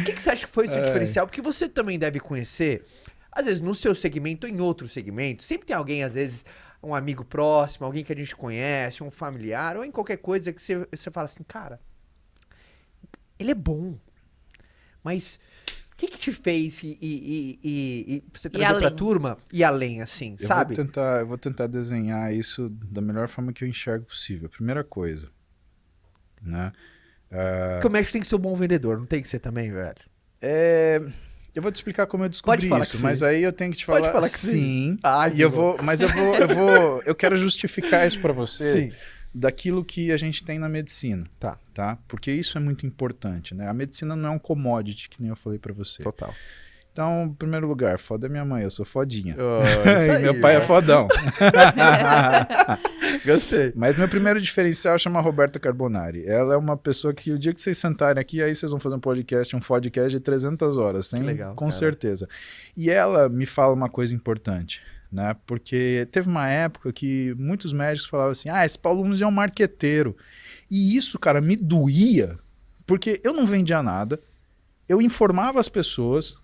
O que você acha que foi o seu diferencial? Porque você também deve conhecer, às vezes no seu segmento ou em outro segmento, sempre tem alguém, às vezes, um amigo próximo, alguém que a gente conhece, um familiar, ou em qualquer coisa que você fala assim, cara, ele é bom, mas o que te fez e você E trazer pra além. turma e além, assim, sabe? Eu vou tentar desenhar isso da melhor forma que eu enxergo possível. Primeira coisa, né? Porque o médico tem que ser um bom vendedor, não tem que ser também, velho? Eu vou te explicar como eu descobri Pode falar isso, que mas sim. aí eu tenho que te Pode falar, falar que sim. Ai, e eu vou, mas eu quero justificar isso para você Sim. daquilo que a gente tem na medicina, Tá. tá? Porque isso é muito importante, né? A medicina não é um commodity, que nem eu falei para você. Total. Então, em primeiro lugar, foda é minha mãe, eu sou fodinha. Isso E aí, meu pai é velho. fodão. Gostei. Mas meu primeiro diferencial chama Roberta Carbonari. Ela é uma pessoa que o dia que vocês sentarem aqui, aí vocês vão fazer um podcast de 300 horas, sem, legal, com cara. certeza. E ela me fala uma coisa importante, né? Porque teve uma época que muitos médicos falavam assim, esse Paulo Nunes é um marqueteiro. E isso, cara, me doía, porque eu não vendia nada, eu informava as pessoas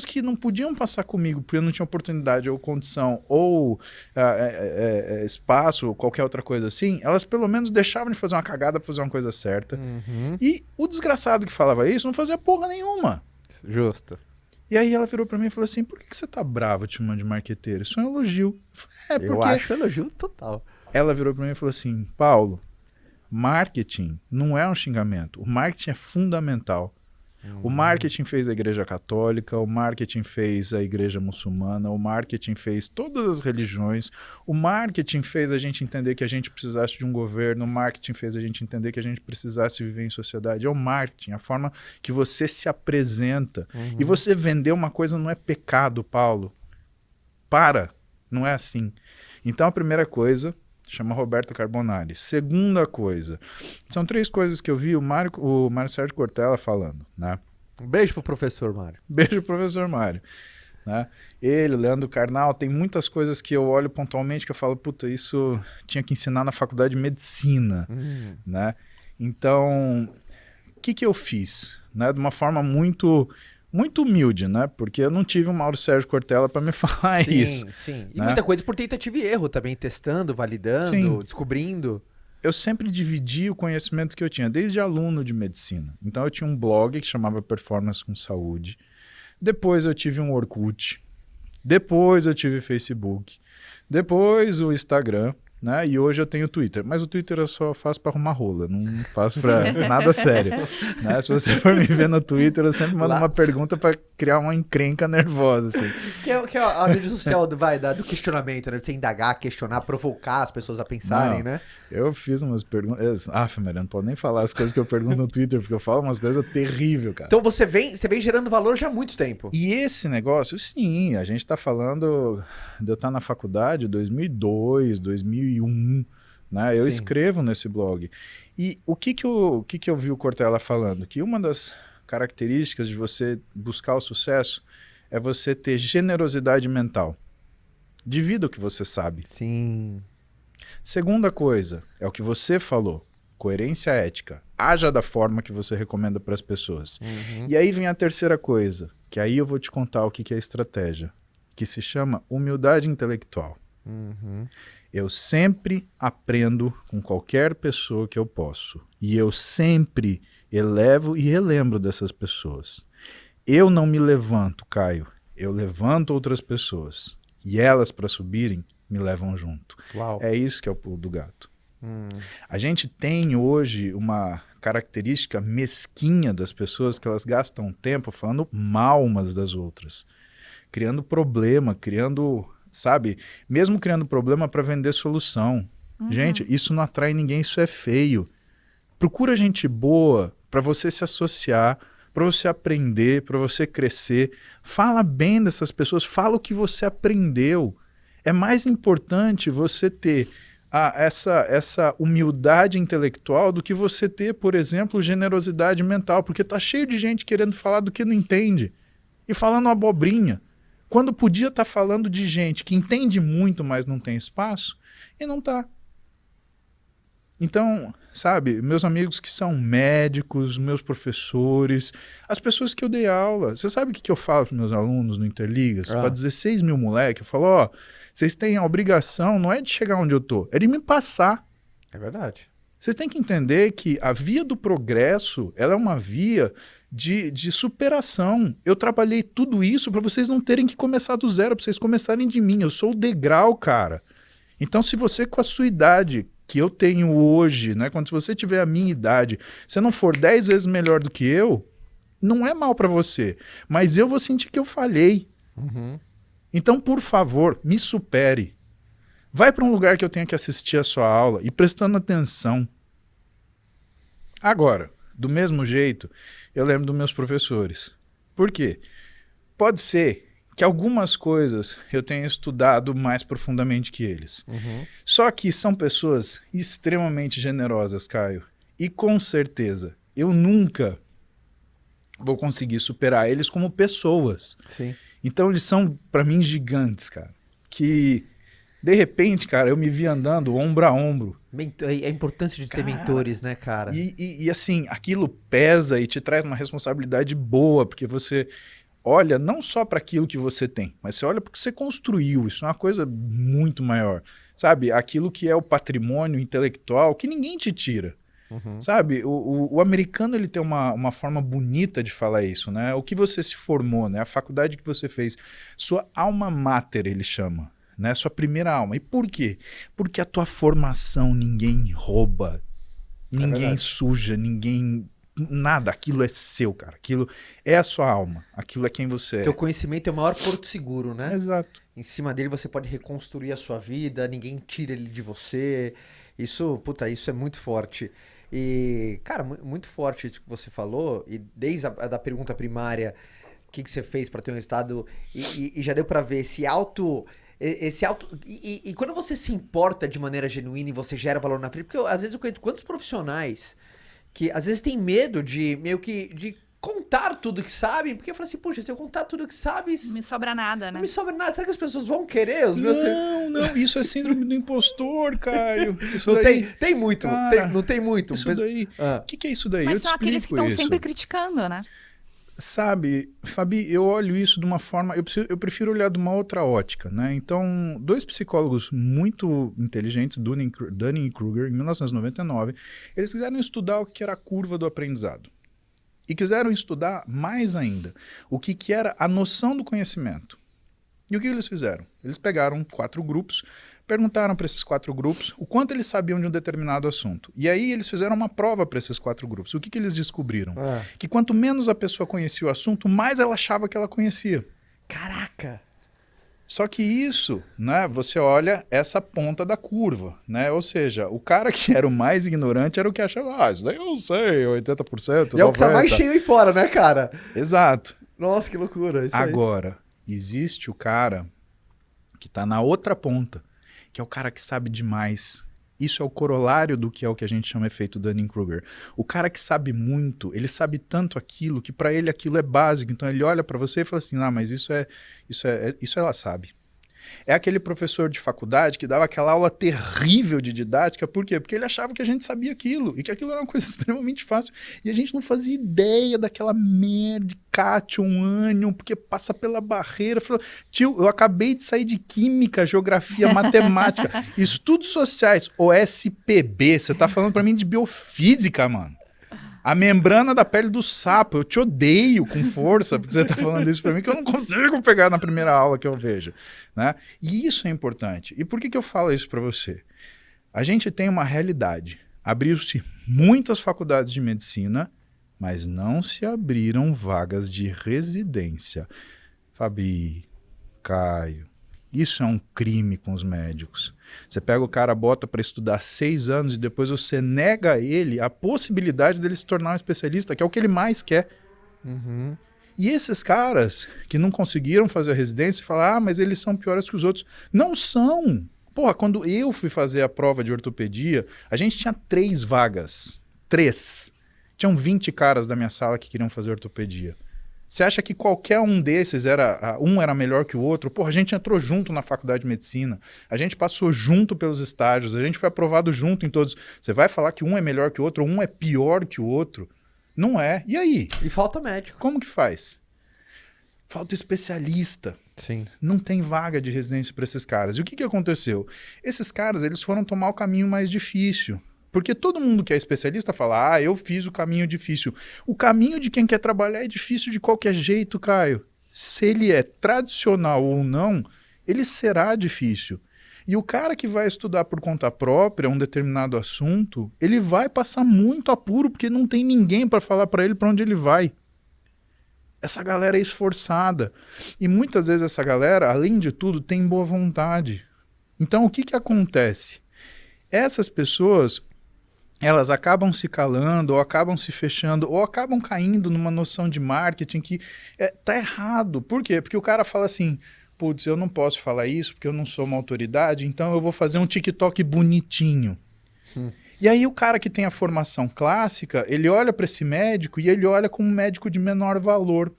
que não podiam passar comigo porque não tinha oportunidade ou condição ou espaço ou qualquer outra coisa assim, elas pelo menos deixavam de fazer uma cagada pra fazer uma coisa certa. Uhum. E o desgraçado que falava isso não fazia porra nenhuma. Justo. E aí ela virou pra mim e falou assim, por que você tá bravo te chamando de marqueteiro? Isso é um elogio. Eu falei, Eu acho elogio total. Ela virou pra mim e falou assim, Paulo, marketing não é um xingamento, o marketing é fundamental. O marketing fez a igreja católica, o marketing fez a igreja muçulmana, o marketing fez todas as religiões, o marketing fez a gente entender que a gente precisasse de um governo, o marketing fez a gente entender que a gente precisasse viver em sociedade. É o marketing, a forma que você se apresenta. E você vender uma coisa não é pecado, Paulo. Não é assim. Então a primeira coisa... chama Roberta Carbonari. Segunda coisa, são 3 coisas que eu vi o Mário Sérgio Cortella falando, né? Um beijo pro professor Mário. Beijo, professor Mário. Né? Ele, o Leandro Carnal, tem muitas coisas que eu olho pontualmente que eu falo, puta, isso tinha que ensinar na faculdade de medicina, né? Então, o que eu fiz? Né? De uma forma muito humilde, né? Porque eu não tive o Mauro Sérgio Cortella para me falar isso. Sim. E né? muita coisa por tentativa e erro também, testando, validando, Sim. descobrindo. Eu sempre dividi o conhecimento que eu tinha, desde aluno de medicina. Então eu tinha um blog que chamava Performance com Saúde. Depois eu tive um Orkut. Depois eu tive Facebook. Depois o Instagram. Né? E hoje eu tenho o Twitter. Mas o Twitter eu só faço para arrumar rola. Não faço para nada sério. Né? Se você for me ver no Twitter, eu sempre mando uma pergunta para criar uma encrenca nervosa. Assim. Que é a rede social do questionamento, né? De você indagar, questionar, provocar as pessoas a pensarem, né? Eu fiz umas perguntas... Maria, não pode nem falar as coisas que eu pergunto no Twitter, porque eu falo umas coisas terríveis, cara. Então você vem gerando valor já há muito tempo. E esse negócio, sim, a gente tá falando de eu estar na faculdade 2002, 2001, né? Eu escrevo nesse blog. E o que eu vi o Cortella falando? Que uma das características de você buscar o sucesso é você ter generosidade mental. Divida o que você sabe. Sim. Segunda coisa, é o que você falou, coerência ética. Haja da forma que você recomenda para as pessoas. E aí vem a terceira coisa, que aí eu vou te contar o que é estratégia, que se chama humildade intelectual. Eu sempre aprendo com qualquer pessoa que eu posso. E eu sempre elevo e relembro dessas pessoas. Eu não me levanto, Caio. Eu levanto outras pessoas. E elas, para subirem, me levam junto. Uau. É isso que é o pulo do gato. A gente tem hoje uma característica mesquinha das pessoas que elas gastam tempo falando mal umas das outras. Criando problema, sabe? Mesmo criando problema para vender solução. Gente, isso não atrai ninguém, isso é feio. Procura gente boa para você se associar, para você aprender, para você crescer. Fala bem dessas pessoas, fala o que você aprendeu. É mais importante você ter essa humildade intelectual do que você ter, por exemplo, generosidade mental, porque tá cheio de gente querendo falar do que não entende e falando abobrinha, quando podia estar falando de gente que entende muito, mas não tem espaço, e não tá. Então, sabe, meus amigos que são médicos, meus professores, as pessoas que eu dei aula. Você sabe o que eu falo para meus alunos no Interligas? Para 16 mil moleques, eu falo, ó, vocês têm a obrigação, não é de chegar onde eu tô, é de me passar. É verdade. Vocês têm que entender que a via do progresso, ela é uma via de superação. Eu trabalhei tudo isso para vocês não terem que começar do zero, para vocês começarem de mim. Eu sou o degrau, cara. Então, se você com a sua idade, que eu tenho hoje, né, quando você tiver a minha idade, você não for 10 vezes melhor do que eu, não é mal para você. Mas eu vou sentir que eu falhei. Uhum. Então, por favor, me supere. Vai para um lugar que eu tenha que assistir a sua aula e prestando atenção. Agora, do mesmo jeito, eu lembro dos meus professores. Por quê? Pode ser que algumas coisas eu tenha estudado mais profundamente que eles. Uhum. Só que são pessoas extremamente generosas, Caio. E com certeza, eu nunca vou conseguir superar eles como pessoas. Sim. Então eles são, para mim, gigantes, cara. Que... De repente, cara, eu me vi andando ombro a ombro. A importância de ter mentores, né, cara? E assim, aquilo pesa e te traz uma responsabilidade boa, porque você olha não só para aquilo que você tem, mas você olha porque você construiu. Isso é uma coisa muito maior. Sabe? Aquilo que é o patrimônio intelectual que ninguém te tira. Uhum. Sabe? O americano ele tem uma forma bonita de falar isso, né? O que você se formou, né? A faculdade que você fez. Sua alma mater, ele chama. Né? Sua primeira alma. E por quê? Porque a tua formação ninguém rouba, ninguém suja, ninguém... Nada, aquilo é seu, cara. Aquilo é a sua alma. Aquilo é quem você é. Teu conhecimento é o maior porto seguro, né? Exato. Em cima dele você pode reconstruir a sua vida, ninguém tira ele de você. Isso, puta, isso é muito forte. E, cara, muito forte isso que você falou. E desde a da pergunta primária, o que você fez para ter um resultado, e já deu para ver esse auto... E quando você se importa de maneira genuína e você gera valor na frente, porque às vezes eu conheço quantos profissionais que às vezes tem medo de meio que de contar tudo que sabem, porque eu falo assim, puxa, se eu contar tudo que sabes... Não me sobra nada, né? Não me sobra nada. Será que as pessoas vão querer os meus... Não, isso é síndrome do impostor, Caio. Isso não daí, tem muito, cara, não tem muito. Isso daí, o que é isso daí? Mas eu te são aqueles que explico estão isso. sempre criticando, né? Sabe, Fabi, eu olho isso de uma forma... Eu prefiro olhar de uma outra ótica, né? Então, dois psicólogos muito inteligentes, Dunning e Kruger, em 1999, eles quiseram estudar o que era a curva do aprendizado. E quiseram estudar mais ainda o que era a noção do conhecimento. E o que eles fizeram? Eles pegaram 4 grupos, perguntaram para esses 4 grupos o quanto eles sabiam de um determinado assunto. E aí eles fizeram uma prova para esses 4 grupos. O que eles descobriram? Que quanto menos a pessoa conhecia o assunto, mais ela achava que ela conhecia. Caraca! Só que isso, né, você olha essa ponta da curva, né? Ou seja, o cara que era o mais ignorante era o que achava, isso daí eu sei, 80%, 90%. E é o que tá mais cheio aí fora, né, cara? Exato. Nossa, que loucura. Isso agora, existe o cara que tá na outra ponta, que é o cara que sabe demais. Isso é o corolário do que é o que a gente chama efeito Dunning-Kruger. O cara que sabe muito, ele sabe tanto aquilo que para ele aquilo é básico. Então ele olha para você e fala assim, mas isso ela sabe. É aquele professor de faculdade que dava aquela aula terrível de didática. Por quê? Porque ele achava que a gente sabia aquilo e que aquilo era uma coisa extremamente fácil. E a gente não fazia ideia daquela merda de cátion, ânion, porque passa pela barreira. Falou, tio, eu acabei de sair de química, geografia, matemática, estudos sociais, OSPB. Você tá falando para mim de biofísica, mano. A membrana da pele do sapo, eu te odeio com força, porque você está falando isso para mim, que eu não consigo pegar na primeira aula que eu vejo. Né? E isso é importante. E por que eu falo isso para você? A gente tem uma realidade. Abriu-se muitas faculdades de medicina, mas não se abriram vagas de residência. Fabi, Caio, isso é um crime com os médicos. Você pega o cara, bota para estudar 6 anos e depois você nega a ele a possibilidade dele se tornar um especialista, que é o que ele mais quer. Uhum. E esses caras que não conseguiram fazer a residência falam, mas eles são piores que os outros. Não são. Porra, quando eu fui fazer a prova de ortopedia, a gente tinha 3 vagas. 3. Tinham 20 caras da minha sala que queriam fazer ortopedia. Você acha que qualquer um desses um era melhor que o outro? Porra, a gente entrou junto na faculdade de medicina, a gente passou junto pelos estágios, a gente foi aprovado junto em todos. Você vai falar que um é melhor que o outro, um é pior que o outro? Não é. E aí? E falta médico. Como que faz? Falta especialista. Sim. Não tem vaga de residência para esses caras. E o que que aconteceu? Esses caras, eles foram tomar o caminho mais difícil. Porque todo mundo que é especialista fala, eu fiz o caminho difícil. O caminho de quem quer trabalhar é difícil de qualquer jeito, Caio. Se ele é tradicional ou não, ele será difícil. E o cara que vai estudar por conta própria um determinado assunto, ele vai passar muito apuro, porque não tem ninguém para falar para ele para onde ele vai. Essa galera é esforçada. E muitas vezes essa galera, além de tudo, tem boa vontade. Então, o que que acontece? Essas pessoas, elas acabam se calando, ou acabam se fechando, ou acabam caindo numa noção de marketing que tá errado. Por quê? Porque o cara fala assim, putz, eu não posso falar isso porque eu não sou uma autoridade, então eu vou fazer um TikTok bonitinho. E aí o cara que tem a formação clássica, ele olha para esse médico e ele olha como um médico de menor valor.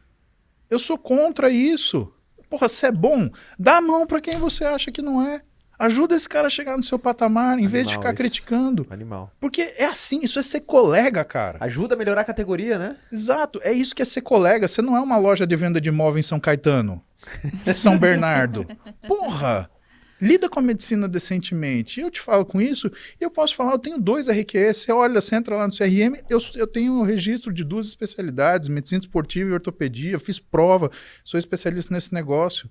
Eu sou contra isso. Porra, você é bom? Dá a mão para quem você acha que não é. Ajuda esse cara a chegar no seu patamar, em vez de ficar criticando. Animal. Porque é assim, isso é ser colega, cara. Ajuda a melhorar a categoria, né? Exato, é isso que é ser colega. Você não é uma loja de venda de imóveis em São Caetano, São Bernardo. Porra! Lida com a medicina decentemente. Eu te falo com isso e eu posso falar, eu tenho 2 RQE, você olha, você entra lá no CRM, eu tenho um registro de 2 especialidades, medicina esportiva e ortopedia, fiz prova, sou especialista nesse negócio.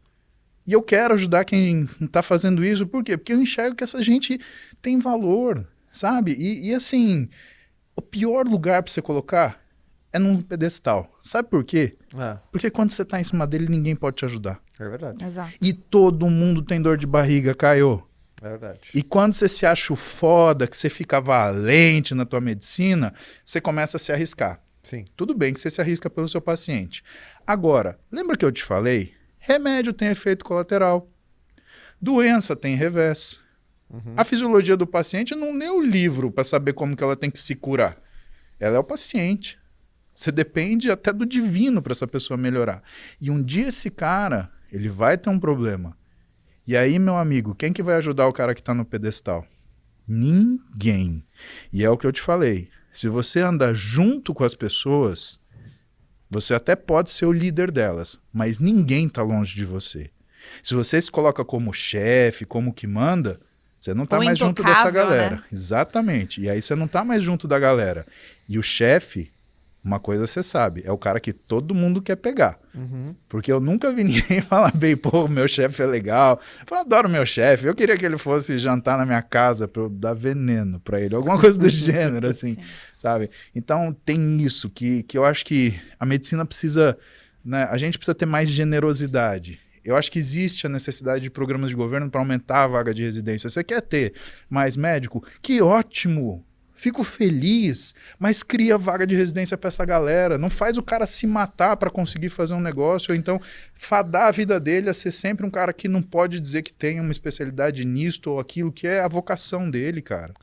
E eu quero ajudar quem está fazendo isso, por quê? Porque eu enxergo que essa gente tem valor, sabe? E assim, o pior lugar para você colocar é num pedestal. Sabe por quê? Porque quando você está em cima dele, ninguém pode te ajudar. É verdade. Exato. E todo mundo tem dor de barriga, Caio. É verdade. E quando você se acha foda, que você fica valente na tua medicina, você começa a se arriscar. Sim. Tudo bem que você se arrisca pelo seu paciente. Agora, lembra que eu te falei? Remédio tem efeito colateral. Doença tem revés. A fisiologia do paciente não lê o livro para saber como que ela tem que se curar. Ela é o paciente. Você depende até do divino para essa pessoa melhorar. E um dia esse cara, ele vai ter um problema. E aí, meu amigo, quem que vai ajudar o cara que está no pedestal? Ninguém. E é o que eu te falei. Se você anda junto com as pessoas, você até pode ser o líder delas, mas ninguém está longe de você. Se você se coloca como chefe, como que manda, você não está mais junto dessa galera. Né? Exatamente. E aí você não está mais junto da galera. E o chefe, uma coisa você sabe, é o cara que todo mundo quer pegar. Porque eu nunca vi ninguém falar bem, pô, meu chefe é legal. Eu adoro meu chefe, eu queria que ele fosse jantar na minha casa para eu dar veneno para ele, alguma coisa do gênero, assim, sabe? Então tem isso, que eu acho que a medicina precisa, né, a gente precisa ter mais generosidade. Eu acho que existe a necessidade de programas de governo para aumentar a vaga de residência. Você quer ter mais médico? Que ótimo! Fico feliz, mas cria vaga de residência para essa galera. Não faz o cara se matar para conseguir fazer um negócio, ou então fadar a vida dele a ser sempre um cara que não pode dizer que tem uma especialidade nisto ou aquilo, que é a vocação dele, cara.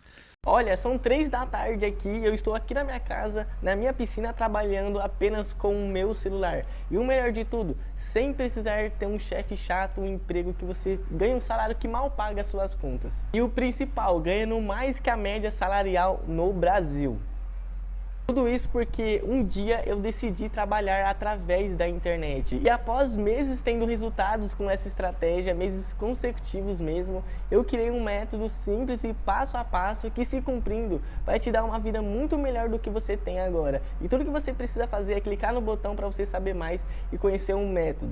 Olha, são 3 da tarde aqui, eu estou aqui na minha casa, na minha piscina, trabalhando apenas com o meu celular. E o melhor de tudo, sem precisar ter um chefe chato, um emprego que você ganha um salário que mal paga as suas contas. E o principal, ganhando mais que a média salarial no Brasil. Tudo isso porque um dia eu decidi trabalhar através da internet. E após meses tendo resultados com essa estratégia, meses consecutivos mesmo, eu criei um método simples e passo a passo que, se cumprindo, vai te dar uma vida muito melhor do que você tem agora. E tudo que você precisa fazer é clicar no botão para você saber mais e conhecer um método.